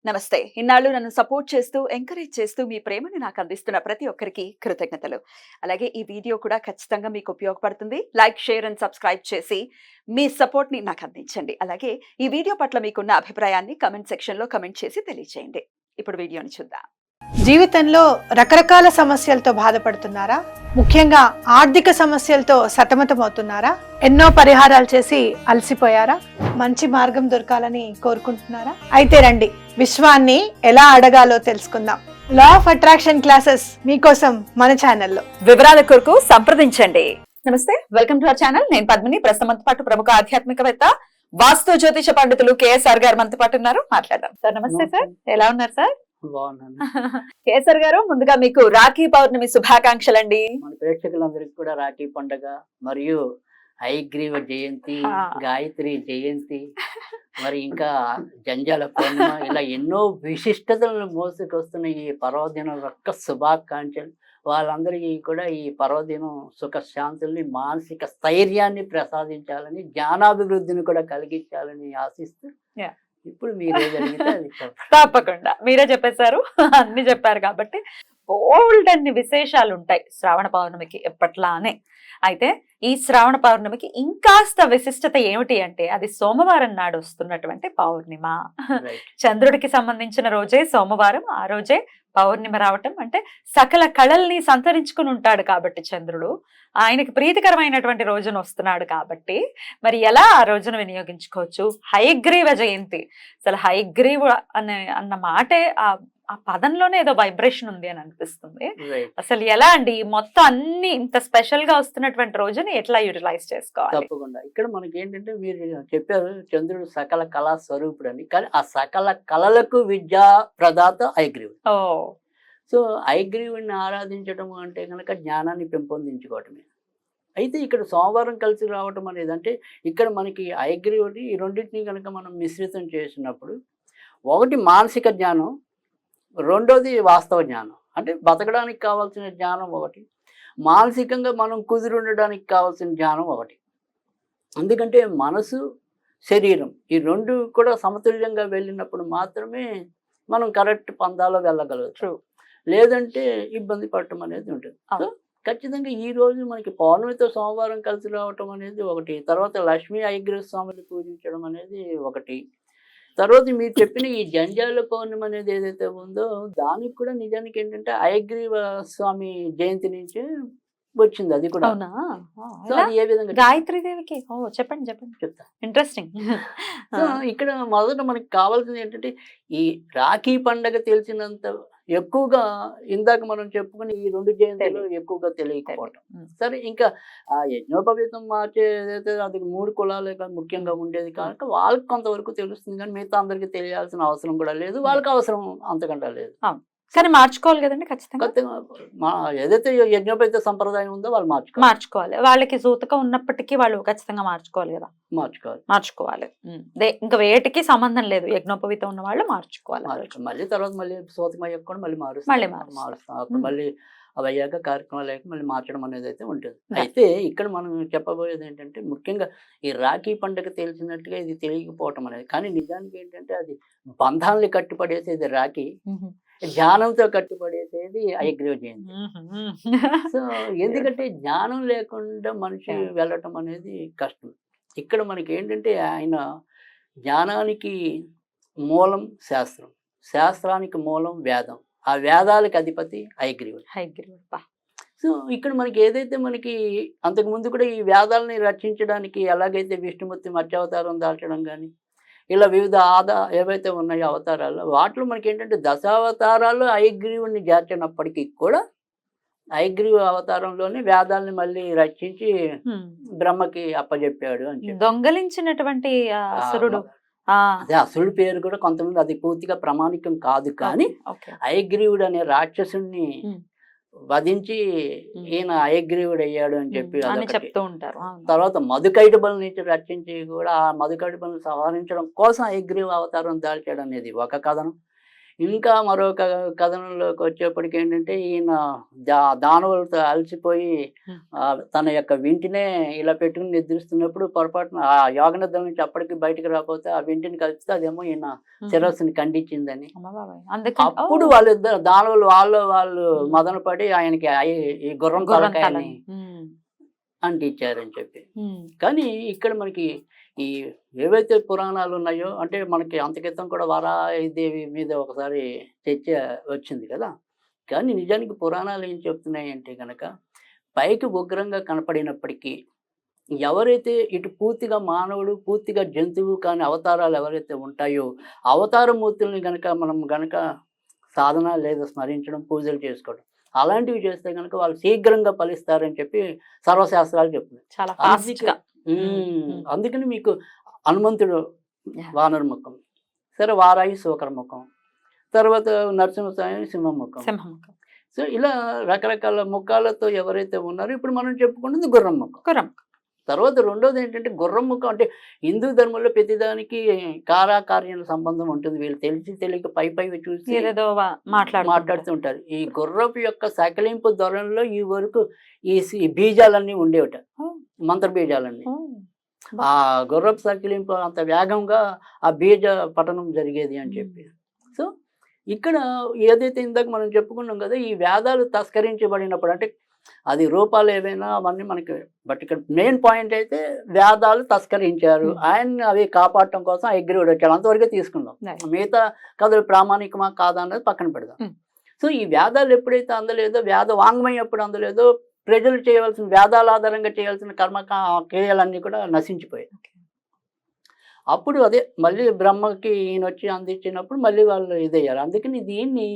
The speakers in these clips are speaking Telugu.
నమస్తే. ఇన్నాళ్ళు నన్ను సపోర్ట్ చేస్తూ, ఎంకరేజ్ చేస్తూ మీ ప్రేమని నాకు అందిస్తున్న ప్రతి ఒక్కరికి కృతజ్ఞతలు. అలాగే ఈ వీడియో కూడా ఖచ్చితంగా మీకు ఉపయోగపడుతుంది. లైక్, షేర్ అండ్ సబ్స్క్రైబ్ చేసి మీ సపోర్ట్‌ని నాకు అందించండి. అలాగే ఈ వీడియో పట్ల మీకున్న అభిప్రాయాన్ని కామెంట్ సెక్షన్‌లో కామెంట్ చేసి తెలియజేయండి. ఇప్పుడు వీడియోని చూద్దాం. జీవితంలో రకరకాల సమస్యలతో బాధపడుతున్నారా? ముఖ్యంగా ఆర్థిక సమస్యలతో సతమతమవుతున్నారా? ఎన్నో పరిహారాలు చేసి అలసిపోయారా? మంచి మార్గం దొరకాలని కోరుకుంటున్నారా? అయితే రండి, విశ్వాన్ని ఎలా అడగాలో తెలుసుకుందాం. లా ఆఫ్ అట్రాక్షన్ క్లాసెస్ మీకోసం మన ఛానల్లో. వివరాల కొరకు సంప్రదించండి. నమస్తే, వెల్కమ్ టు అవర్ ఛానల్. నేను పద్మిని. ప్రస్తుతం పాటు ప్రముఖ ఆధ్యాత్మికవేత్త, వాస్తు జ్యోతిష పండితులు కేఎస్ఆర్ గారు మనతో పాటు ఉన్నారు. మాట్లాడదాం. సార్ నమస్తే. సార్ ఎలా ఉన్నారు సార్? కేసర్ గారు, ముందుగా మీకు రాఖీ పౌర్ణమి శుభాకాంక్షలండి. మన ప్రేక్షకులందరికీ కూడా రాఖీ పండుగ మరియు హయగ్రీవ జయంతి, గాయత్రి జయంతి, మరి ఇంకా జంజాల పౌర్ణిమ, ఇలా ఎన్నో విశిష్టతలను మోసుకొస్తున్న ఈ పర్వదినం యొక్క శుభాకాంక్షలు. వాళ్ళందరికీ కూడా ఈ పర్వదినం సుఖ శాంతుల్ని, మానసిక స్థైర్యాన్ని ప్రసాదించాలని, జ్ఞానాభివృద్ధిని కూడా కలిగించాలని ఆశిస్తూ ఇప్పుడు మీరే జరిగితే అది తప్పకుండా మీరే చెప్పేశారు. అన్ని చెప్పారు కాబట్టి బోల్డ్ అన్ని విశేషాలు ఉంటాయి శ్రావణ పౌర్ణమికి ఎప్పట్లానే. అయితే ఈ శ్రావణ పౌర్ణమికి ఇంకాస్త విశిష్టత ఏమిటి అంటే, అది సోమవారం నాడు వస్తున్నటువంటి పౌర్ణిమ. చంద్రుడికి సంబంధించిన రోజే సోమవారం, ఆ రోజే పౌర్ణిమ రావటం అంటే సకల కళల్ని సంతరించుకుని ఉంటాడు కాబట్టి చంద్రుడు ఆయనకి ప్రీతికరమైనటువంటి రోజున వస్తున్నాడు కాబట్టి మరి ఎలా ఆ రోజును వినియోగించుకోవచ్చు? హయగ్రీవ జయంతి. అసలు హయగ్రీవు అన్న మాటే ఆ పదంలోనే ఏదో వైబ్రేషన్ ఉంది అని అనిపిస్తుంది. అసలు ఎలా అండి మొత్తం అన్ని ఇంత స్పెషల్ గా వస్తున్నటువంటి రోజుని ఎట్లా యూటిలైజ్ చేసుకోవాలి? తప్పకుండా. ఇక్కడ మనకి ఏంటంటే, మీరు చెప్పారు చంద్రుడు సకల కళా స్వరూపుడు అని, కానీ ఆ సకల కళలకు విద్యా ప్రదాత హయగ్రీవుడు. సో హయగ్రీవుడిని ఆరాధించడం అంటే కనుక జ్ఞానాన్ని పెంపొందించుకోవటమే. అయితే ఇక్కడ సోమవారం కలిసి రావటం అనేది అంటే, ఇక్కడ మనకి హయగ్రీవుడి ఈ రెండింటిని కనుక మనం మిశ్రితం చేసినప్పుడు, ఒకటి మానసిక జ్ఞానం, రెండోది వాస్తవ జ్ఞానం. అంటే బతకడానికి కావాల్సిన జ్ఞానం ఒకటి, మానసికంగా మనం కుదిరి ఉండడానికి కావాల్సిన జ్ఞానం ఒకటి. ఎందుకంటే మనసు, శరీరం ఈ రెండు కూడా సమతుల్యంగా వెళ్ళినప్పుడు మాత్రమే మనం కరెక్ట్ పందాలో వెళ్ళగలవచ్చు. లేదంటే ఇబ్బంది పడటం అనేది ఉంటుంది. సో ఖచ్చితంగా ఈ రోజు మనకి పౌర్ణమితో సోమవారం కలిసి రావటం అనేది ఒకటి, తర్వాత లక్ష్మీ హయగ్రీవ స్వామిని పూజించడం అనేది ఒకటి, తర్వాత మీరు చెప్పిన ఈ జంజాల పౌర్ణమి అనేది ఏదైతే ఉందో దానికి కూడా నిజానికి ఏంటంటే హయగ్రీవ స్వామి జయంతి నుంచి వచ్చింది. అది కూడా ఏ విధంగా గాయత్రీదేవికి చెప్పండి చెప్తా. ఇంట్రెస్టింగ్. సో ఇక్కడ మొదట మనకి కావాల్సింది ఏంటంటే, ఈ రాఖీ పండగ తెలిసినంత ఎక్కువగా ఇందాక మనం చెప్పుకుని ఈ రెండు జయంతులు ఎక్కువగా తెలియకపోవటం. సరే, ఇంకా ఆ యజ్ఞోపవీతం మార్చే ఏదైతే అది 3 కులాలే ముఖ్యంగా ఉండేది కనుక వాళ్ళకి కొంతవరకు తెలుస్తుంది, కానీ మిగతా అందరికి తెలియాల్సిన అవసరం కూడా లేదు, వాళ్ళకి అవసరం అంతకంటే లేదు. కానీ మార్చుకోవాలి కదండి ఖచ్చితంగా. ఏదైతే యజ్ఞోపేత సంప్రదాయం ఉందో వాళ్ళు మార్చుకోవాలి. వాళ్ళకి సూతకం ఉన్నప్పటికీ వాళ్ళు ఖచ్చితంగా మార్చుకోవాలి కదా. మార్చుకోవాలి. ఇంకా వేటికి సంబంధం లేదు, యజ్ఞోపవీతం ఉన్న వాళ్ళు మార్చుకోవాలి. మళ్ళీ తర్వాత మళ్ళీ సూతకం అయ్యాక కూడా మళ్ళీ మారుస్తాం. అప్పుడు మళ్ళీ అవి అయ్యాక కార్యక్రమాలు అయ్యాక మళ్ళీ మార్చడం అనేది అయితే ఉంటుంది. అయితే ఇక్కడ మనం చెప్పబోయేది ఏంటంటే, ముఖ్యంగా ఈ రాఖీ పండుగ తెలిసినట్టుగా ఇది తెలియకపోవటం అనేది, కానీ నిజానికి ఏంటంటే అది బంధాలని కట్టుపడేసేది రాఖీ, జ్ఞానంతో కట్టుబడేసేది హయగ్రీవ జయంతి. సో ఎందుకంటే జ్ఞానం లేకుండా మనిషి వెళ్ళటం అనేది కష్టం. ఇక్కడ మనకి ఏంటంటే ఆయన జ్ఞానానికి మూలం శాస్త్రం, శాస్త్రానికి మూలం వేదం, ఆ వేదాలకు అధిపతి హయగ్రీవుడు. సో ఇక్కడ మనకి ఏదైతే మనకి అంతకుముందు కూడా ఈ వేదాలని రక్షించడానికి ఎలాగైతే విష్ణుమూర్తి మత్స్యావతారం దాల్చడం కానీ ఇలా వివిధ ఏవైతే ఉన్నాయో అవతారాలు, వాటిలో మనకి ఏంటంటే దశావతారాలు హయగ్రీవుడిని చేర్చినప్పటికీ కూడా హయగ్రీవ అవతారంలోనే వేదాలని మళ్ళీ రక్షించి బ్రహ్మకి అప్పచెప్పాడు అని చెప్పి. దొంగలించినటువంటి అసురుడు, అదే అసురుడి పేరు కూడా కొంతమంది అది పూర్తిగా ప్రామాణికం కాదు, కానీ హయగ్రీవుడు అనే రాక్షసుని వధించి ఈయన హయగ్రీవుడు అయ్యాడు అని చెప్పి చెప్తూ ఉంటారు. తర్వాత మధుకైటబల నుంచి రక్షించి కూడా ఆ మధుకైటబలను సంహరించడం కోసం హయగ్రీవ అవతారం దాల్చాడు అనేది ఒక కథనం. ఇంకా మరొక కథనంలోకి వచ్చేప్పటికి ఏంటంటే ఈయన దానవులతో అలసిపోయి తన యొక్క వింటినే ఇలా పెట్టుకుని నిద్రిస్తున్నప్పుడు పొరపాటున ఆ యోగ నిద్ర నుంచి అప్పటికి బయటకు రాకపోతే ఆ వింటిని కలిపితే అదేమో ఈయన శిరస్సుని ఖండించిందని. అప్పుడు వాళ్ళిద్దరు దానవులు వాళ్ళు మదన పడి ఆయనకి ఈ గుర్రం తలకాయని అంటించారని చెప్పి. కానీ ఇక్కడ మనకి ఈ ఏవైతే పురాణాలు ఉన్నాయో అంటే మనకి అంత క్రితం కూడా వారాహిదేవి మీద ఒకసారి చర్చ వచ్చింది కదా. కానీ నిజానికి పురాణాలు ఏం చెప్తున్నాయి అంటే కనుక పైకి ఉగ్రంగా కనపడినప్పటికీ ఎవరైతే ఇటు పూర్తిగా మానవుడు పూర్తిగా జంతువు కాని అవతారాలు ఎవరైతే ఉంటాయో అవతారమూర్తుల్ని గనక మనం గనక సాధన లేదా స్మరించడం పూజలు చేసుకోవడం అలాంటివి చేస్తే కనుక వాళ్ళు శీఘ్రంగా ఫలిస్తారని చెప్పి సర్వశాస్త్రాలు చెప్తున్నాయి. చాలా ఫాస్ట్ గా. అందుకని మీకు హనుమంతుడు వానర ముఖం, సరే వారాయి శూకర ముఖం, తర్వాత నరసింహస్వామి సింహముఖం. సో ఇలా రకరకాల ముఖాలతో ఎవరైతే ఉన్నారో ఇప్పుడు మనం చెప్పుకున్నది గుర్రం ముఖం. తర్వాత రెండోది ఏంటంటే గుర్రం ముఖం అంటే హిందూ ధర్మంలో ప్రతిదానికి కారాకార్యాల సంబంధం ఉంటుంది. వీళ్ళు తెలిసి తెలియక పై చూసి మాట్లాడుతూ ఉంటారు. ఈ గుర్రపు యొక్క సకలింపు ధోరణిలో ఈ వరకు ఈ బీజాలన్నీ ఉండేవట, మంత్ర బీజాలన్నీ. ఆ గుర్రపు సకలింపు అంత వేగంగా ఆ బీజ పఠనం జరిగేది అని చెప్పి. సో ఇక్కడ ఏదైతే ఇందాక మనం చెప్పుకున్నాం కదా, ఈ వేదాలు తస్కరించబడినప్పుడు అంటే అది రూపాలు ఏవైనా అవన్నీ మనకి, బట్ ఇక్కడ మెయిన్ పాయింట్ అయితే వేదాలు తస్కరించారు, ఆయన అవి కాపాడటం కోసం అగ్రీవుడు వచ్చాడు, అంతవరకే తీసుకుందాం. మిగతా కథలు ప్రామాణికమా కాదా అన్నది పక్కన పెడదాం. సో ఈ వేదాలు ఎప్పుడైతే అందలేదో, వేద వాంగ్మయం ఎప్పుడు అందలేదో, ప్రజలు చేయవలసిన వేదాల ఆధారంగా చేయాల్సిన కర్మ క్రియలన్నీ కూడా నశించిపోయాయి. అప్పుడు అదే మళ్ళీ బ్రహ్మకి ఈయన వచ్చి అందించినప్పుడు మళ్ళీ వాళ్ళు ఇదయ్యారు. అందుకని దీన్ని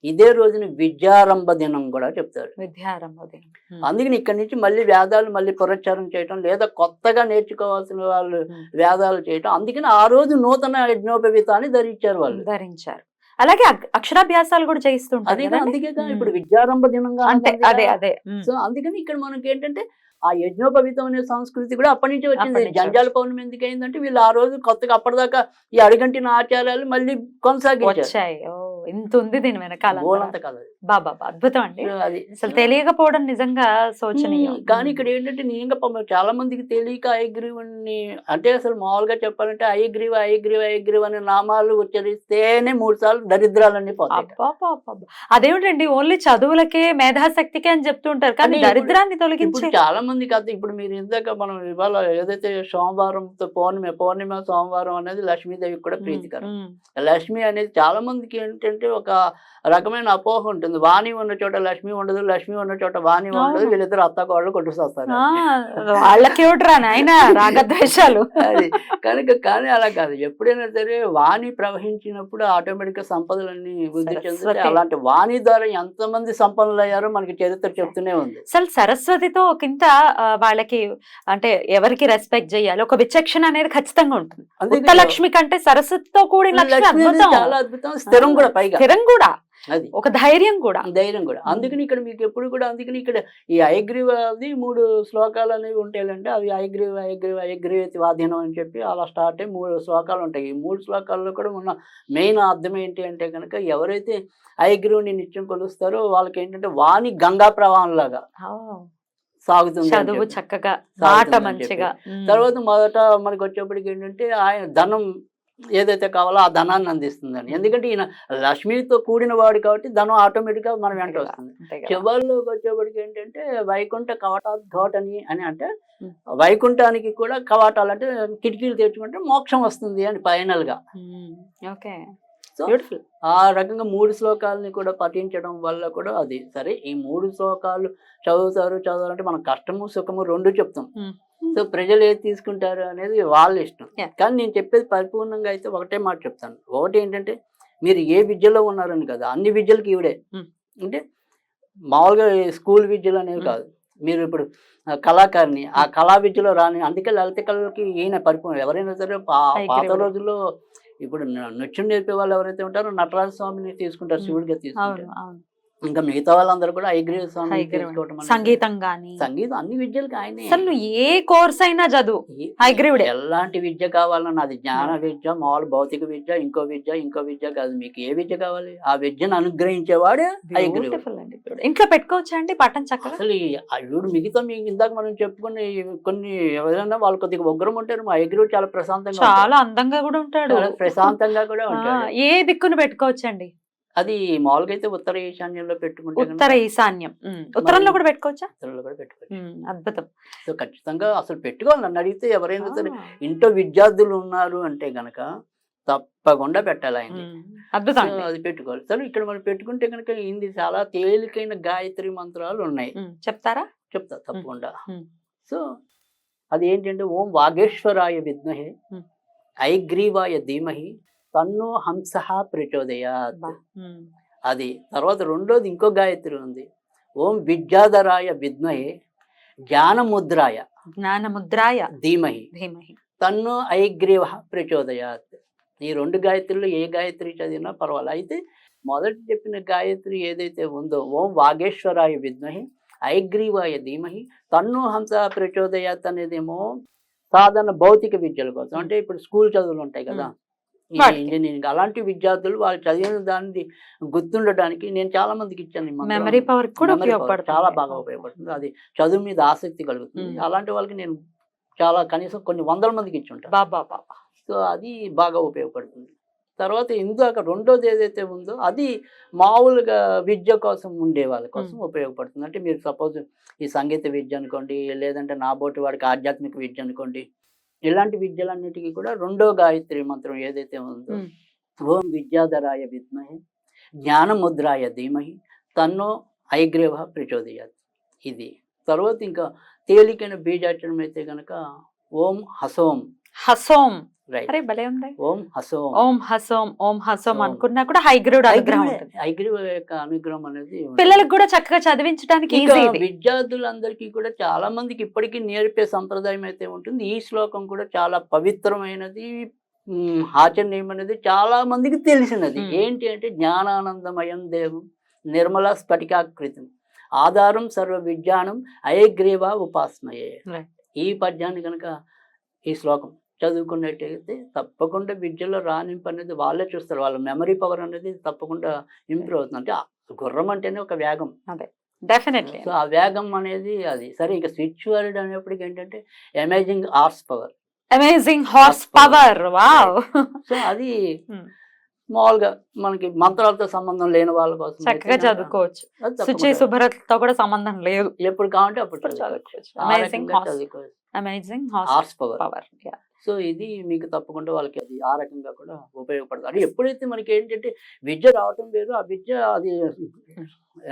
ఇదే రోజున విద్యారంభ దినం కూడా చెప్తారు. విద్యారంభ దినం. అందుకని ఇక్కడి నుంచి మళ్ళీ వేదాలు మళ్ళీ పునశ్చరణ చేయటం లేదా కొత్తగా నేర్చుకోవాల్సిన వాళ్ళు వేదాలు చేయటం. అందుకని ఆ రోజు నూతన యజ్ఞోపవీతాన్ని ధరించారు. అలాగే అక్షరాభ్యాసాలు కూడా చేయిస్తుంటారు. అందుకే ఇప్పుడు విద్యారంభ దినంగా అదే. సో అందుకని ఇక్కడ మనకి ఏంటంటే ఆ యజ్ఞోపవీతం అనే సంస్కృతి కూడా అప్పటి నుంచే వచ్చింది. జంజాల పౌర్ణమి ఎందుకు అయిందంటే వీళ్ళు ఆ రోజు కొత్తగా అప్పటిదాకా ఈ అడిగంటిన ఆచారాలు మళ్ళీ కొనసాగించారు. ఇంత ఉంది దీని వెనకాల కాదు బాబా. అద్భుతం అండి. అది అసలు తెలియకపోవడం నిజంగా శోచనీయం. కానీ ఇక్కడ ఏంటంటే నిజంగా చాలా మందికి తెలియక అయగ్రీవుని అంటే అసలు మామూలుగా చెప్పాలంటే అయగ్రీవ్ అనే నామాలు ఉచ్చరిస్తేనే 3 సార్లు దరిద్రాలన్నీ పోతాయి. అదేమిటండి ఓన్లీ చదువులకే మేధాశక్తికే అని చెప్తుంటారు, కానీ దరిద్రాన్ని తొలగించి చాలా మంది కాదు. ఇప్పుడు మీరు ఇందాక మనం ఇవాళ ఏదైతే సోమవారంతో పౌర్ణిమ సోమవారం అనేది లక్ష్మీదేవికి కూడా ప్రీతికరం. లక్ష్మి అనేది చాలా మందికి ఏంటంటే ఒక రకమైన అపోహ ఉంటుంది. వాణి ఉన్న చోట లక్ష్మి ఉండదు, లక్ష్మి ఉన్న చోట వాణి ఉండదు, వీళ్ళిద్దరు అత్తకోళ్ళు కొట్టుకొస్తారు. వాళ్ళకేమిట్రా నాయన రాగద్వేషాలు. అది కనుక కానీ అలా కాదు. ఎప్పుడైనా సరే వాణి ప్రవహించినప్పుడు ఆటోమేటిక్ గా సంపదలన్నీ వృద్ధి చెందుతాయి. అలాంటి వాణి ద్వారా ఎంతమంది సంపన్నులు అయ్యారో మనకి చరిత్ర చెప్తూనే ఉంది. అసలు సరస్వతితో ఒకంత వాళ్ళకి అంటే ఎవరికి రెస్పెక్ట్ చేయాలి, ఒక విచక్షణ అనేది ఖచ్చితంగా ఉంటుంది. లక్ష్మి కంటే సరస్వతితో కూడిన చాలా అద్భుతం, స్థిరం కూడా అది ఒక ధైర్యం కూడా. అందుకని ఇక్కడ మీకు ఎప్పుడు కూడా అందుకని ఇక్కడ ఈ అయగ్రీవ అది 3 శ్లోకాలు అనేవి ఉంటాయంటే అవి అయగ్రీవేతి వాధీనం అని చెప్పి అలా స్టార్ట్ అయ్యి 3 శ్లోకాలు ఉంటాయి. ఈ 3 శ్లోకాల్లో కూడా ఉన్న మెయిన్ అర్థం ఏంటి అంటే కనుక ఎవరైతే అయగ్రీవుని నిత్యం కొలుస్తారో వాళ్ళకి ఏంటంటే వాణి గంగా ప్రవాహం లాగా సాగుతుంది, చదువు చక్కగా, మాట మంచిగా. తర్వాత మొదట మనకి వచ్చేప్పటికి ఏంటంటే ఆయన ధనం ఏదైతే కావాలో ఆ ధనాన్ని అందిస్తుందని. ఎందుకంటే ఈయన లక్ష్మితో కూడిన వాడు కాబట్టి ధనం ఆటోమేటిక్ గా మనం వెంట వస్తుంది. చివరిలోకి వచ్చేప్పటికి ఏంటంటే వైకుంఠ కవాటాద్ఘాటని అని అంటే వైకుంఠానికి కూడా కవాటాలు అంటే కిటికీలు తెచ్చుకుంటే మోక్షం వస్తుంది అని ఫైనల్ గా. సో ఆ రకంగా 3 శ్లోకాలని కూడా పఠించడం వల్ల కూడా అది సరే. ఈ 3 శ్లోకాలు చదవాలంటే మనం కష్టము సుఖము 2 చెప్తాం. సో ప్రజలు ఏది తీసుకుంటారు అనేది వాళ్ళ ఇష్టం. కానీ నేను చెప్పేది పరిపూర్ణంగా అయితే ఒకటే మాట చెప్తాను. ఒకటి ఏంటంటే మీరు ఏ విద్యలో ఉన్నారని కదా, అన్ని విద్యలకి ఈవిడే. అంటే మామూలుగా స్కూల్ విద్యలు అనేవి కాదు. మీరు ఇప్పుడు కళాకారిణి, ఆ కళా విద్యలో రాని. అందుకే లలిత కళలకి ఈయన పరిపూర్ణ. ఎవరైనా సరే పాత రోజుల్లో ఇప్పుడు నృత్యం నేర్పే వాళ్ళు ఎవరైతే ఉంటారో నటరాజ స్వామిని తీసుకుంటారు, శివుడిగా తీసుకుంటారు. ఇంకా మిగతా వాళ్ళందరూ కూడా హైగ్రీవ్ స్వామి హైగ్రీవ తీసుకోవటం అనేది- సంగీతం గాని సంగీతం అన్ని విద్యలకు ఆయనే. అసలు నువ్వు ఏ కోర్స్ అయినా చదువు హైగ్రీవుడే. ఎలాంటి విద్య కావాలన్నా అది జ్ఞాన విద్య, మామూలు భౌతిక విద్య, ఇంకో విద్య కాదు, మీకు ఏ విద్య కావాలి ఆ విద్యను అనుగ్రహించేవాడే హైగ్రీవుడు. బ్యూటిఫుల్ అండి beautiful. ఇంట్లో పెట్టుకోవచ్చా అండి పట్టం చక్కగా? అసలు వీడు మిగతా మీకు ఇందాక మనం చెప్పుకునే కొన్ని ఎవరైనా వాళ్ళు కొద్దిగా ఉగ్రం ఉంటారు, మా హైగ్రీవుడు చాలా ప్రశాంతంగా ఉంటాడు. చాలా అందంగా కూడా ఉంటాడు. చాలా ప్రశాంతంగా కూడా ఆ, ఉంటాడు. ఏ దిక్కును పెట్టుకోవచ్చండి? అది మామూలుగా అయితే ఉత్తర ఈశాన్యంలో పెట్టుకుంటే కనుక ఉత్తర ఈశాన్యం. ఉత్తరంలో కూడా పెట్టుకోవచ్చా? ఉత్తరంలో కూడా పెట్టుకోవచ్చు. అద్భుతం. సో ఖచ్చితంగా అసలు పెట్టుకోవాలి. నన్ను అడిగితే ఎవరైనా సరే ఆ, ఇంట్లో విద్యార్థులు ఉన్నారు అంటే గనక తప్పకుండా పెట్టాలి ఆయన్ని. అద్భుతం సో అండి. అది పెట్టుకోవాలి. సరే ఇక్కడ మనం పెట్టుకుంటే కనుక ఇది చాలా తేలికైన గాయత్రి మంత్రాలు ఉన్నాయి, చెప్తారా? చెప్తా తప్పకుండా. ఉమ్. సో అది ఏంటంటే ఓం వాగేశ్వరాయ విద్మహే ఉమ్. ఐగ్రీవాయ ధీమహి తన్నో హంసః ప్రచోదయాత్. బా. ఉమ్. అది తర్వాత రెండోది ఇంకో గాయత్రి ఉంది, ఓం విద్యాధరాయ విద్మహే జ్ఞానముద్రాయ జ్ఞానముద్రాయ ధీమహి ధీమహి. తన్ను ఐగ్రీవ ప్రచోదయాత్. ఈ రెండు గాయత్రులు ఏ గాయత్రి చదివినా పర్వాలేదు. అయితే మొదటి చెప్పిన గాయత్రి ఏదైతే ఉందో ఓం వాగేశ్వరాయ విద్మహి ఐగ్రీవాయ ధీమహి తన్ను హంస ప్రచోదయాత్ అనేదేమో సాధారణ భౌతిక విద్యల కోసం, అంటే ఇప్పుడు స్కూల్ చదువులు ఉంటాయి కదా, ఈ వాటికి. ఇంజనీరింగ్ అలాంటి విద్యార్థులు వాళ్ళు చదివిన దాన్ని గుర్తుండడానికి నేను చాలా మందికి ఇచ్చాను ఈ మంత్రం. మెమరీ పవర్ కూడా Memory power ఉపయోగపడుతుంది. చాలా బాగా ఉపయోగపడుతుంది. అది చదువు మీద ఆసక్తి కలుగుతుంది. అలాంటి వాళ్ళకి నేను చాలా కనీసం కొన్ని వందల మందికి ఇచ్చి ఉంటాను. బాబా బాబా. సో అది బాగా ఉపయోగపడుతుంది. తర్వాత ఇందాక రెండోది ఏదైతే ఉందో అది మామూలుగా విద్య కోసం ఉండే వాళ్ళ కోసం ఉపయోగపడుతుంది. అంటే మీరు సపోజ్ ఈ సంగీత విద్య అనుకోండి, లేదంటే నాబోటి వాడికి ఆధ్యాత్మిక విద్య అనుకోండి, ఇలాంటి విద్యలన్నిటికీ కూడా రెండో గాయత్రి మంత్రం ఏదైతే ఉందో ఓం విద్యాధరాయ విద్మహే జ్ఞానముద్రాయ ధీమహి తన్నో ఐగ్రీవ ప్రచోదయాత్. ఇది తర్వాత ఇంకా తేలికైన బీజాక్షరం అయితే గనక ఓం హసోం. హసోం. రైట్, అరే భలే ఉంది. ఓం హసోం. ఓం హసోం ఓం హసోం ఓం. అనుకున్నా కూడా హైగ్రీవుడ్ అనుగ్రహం ఉంటుంది. ఐగ్రీవ యొక్క అనుగ్రహం అనేది ఉంటుంది. పిల్లలకు కూడా చక్కగా చదివించడానికి ఇంకా ఈజీ ఇది. విద్యార్థులందరికీ కూడా చాలా మందికి ఇప్పటికీ నేర్పే సంప్రదాయం అయితే ఉంటుంది. ఈ శ్లోకం కూడా చాలా పవిత్రమైనది, ఆచరణీయం అనేది చాలా మందికి తెలిసినది. ఏంటి అంటే జ్ఞానానందమయం దేవం నిర్మల స్ఫటికాకృతం ఆధారం సర్వ విజ్ఞానం అయగ్రీవ ఉపాసనయే. Right. ఈ పద్యాన్ని కనుక ఈ శ్లోకం చదువుకున్నట్టయితే తప్పకుండా విద్యలో రాణింపు అనేది వాళ్ళే చూస్తారు. వాళ్ళ మెమరీ పవర్ అనేది తప్పకుండా ఇంప్రూవ్ అవుతుంది. అంటే ఆ గుర్రం అంటేనే ఒక వేగం. డెఫినెట్లీ. సో ఆ వేగం అనేది అది. సరే ఇంకా స్విచ్ వర్డ్ అనేప్పటికి ఏంటంటే amazing horse power. Amazing horse power. Wow. So అది మామూలుగా మనకి మంత్రాలతో సంబంధం లేని వాళ్ళ కోసం చక్కగా చదువుకోవచ్చు. అది శుచి తప్పకుండా శుభ్రతతో కూడా సంబంధం లేదు. ఎప్పుడు కావాలంటే అప్పుడు ఇప్పుడు చదువుకోవచ్చు. చదువుకోవచ్చు. ఆ అమేజింగ్ రకంగా హార్స్ చదువుకోవచ్చు. Amazing horse power. Power. So ఇది మీకు తప్పకుండా వాళ్ళకి అది ఆ రకంగా కూడా ఉపయోగపడుతుంది. అంటే ఎప్పుడైతే మనకి ఏంటంటే విద్య రావటం వేరు, ఆ విద్య అది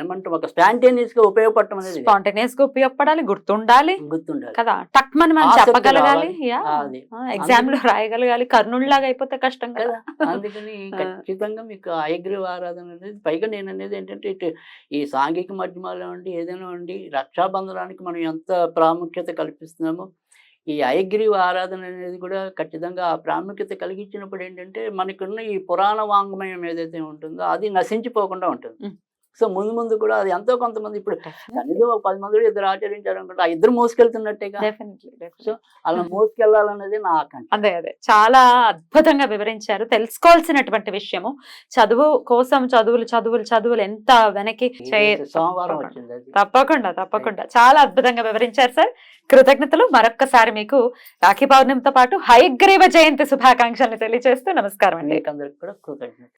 ఏమంటాం ఒక స్పాంటేనియస్ గా ఉపయోగపడటం అనేది వేరు. స్పాంటేనియస్ గా ఉపయోగపడాలి, గుర్తుండాలి గుర్తుండాలి కదా, టక్ మనం ఆసక్తి చెప్పగలగాలి, రావాలి. అది ఎగ్జామ్ లో రాయగలగాలి. కర్ణుడిలాగా అయిపోతే కష్టం కదా. కదా అందుకని ఖచ్చితంగా మీకు ఐగ్రీవ ఆరాధన అనేది, పైగా నేను అనేది ఏంటంటే ఇటు ఈ సాంఘిక మాధ్యమాలు అండి ఏదైనా అండి రక్షాబంధనానికి మనం ఎంత ప్రాముఖ్యత కల్పిస్తున్నామో ఈ ఐగ్రీవ ఆరాధన అనేది కూడా ఖచ్చితంగా ఆ ప్రాముఖ్యత కలిగించినప్పుడు ఏంటంటే మనకున్న ఈ పురాణ వాంగ్మయం ఏదైతే ఉంటుందో అది నశించిపోకుండా ఉంటుంది. సో ముందు ముందు కూడా అది ఎంతో కొంతమంది ఇప్పుడు కనీసం ఒక 10 మంది ఇద్దరు ఆచరించారు అనుకుంటే ఆ ఇద్దరు మోసుకెళ్తున్నట్టేగా. సో అలా మోసుకెళ్లాలనేది నా ఆకాంక్ష. అదే చాలా అద్భుతంగా వివరించారు. తెలుసుకోవాల్సినటువంటి విషయము. చదువు కోసం చదువులు ఎంత వెనక్కి సోమవారం వచ్చింది అది. తప్పకుండా చాలా అద్భుతంగా వివరించారు సార్. కృతజ్ఞతలు. మరొక్కసారి మీకు రాఖీ పౌర్ణమితో పాటు హయగ్రీవ జయంతి శుభాకాంక్షలు తెలియజేస్తూ నమస్కారం అండి. మీకందరికి కూడా కృతజ్ఞత.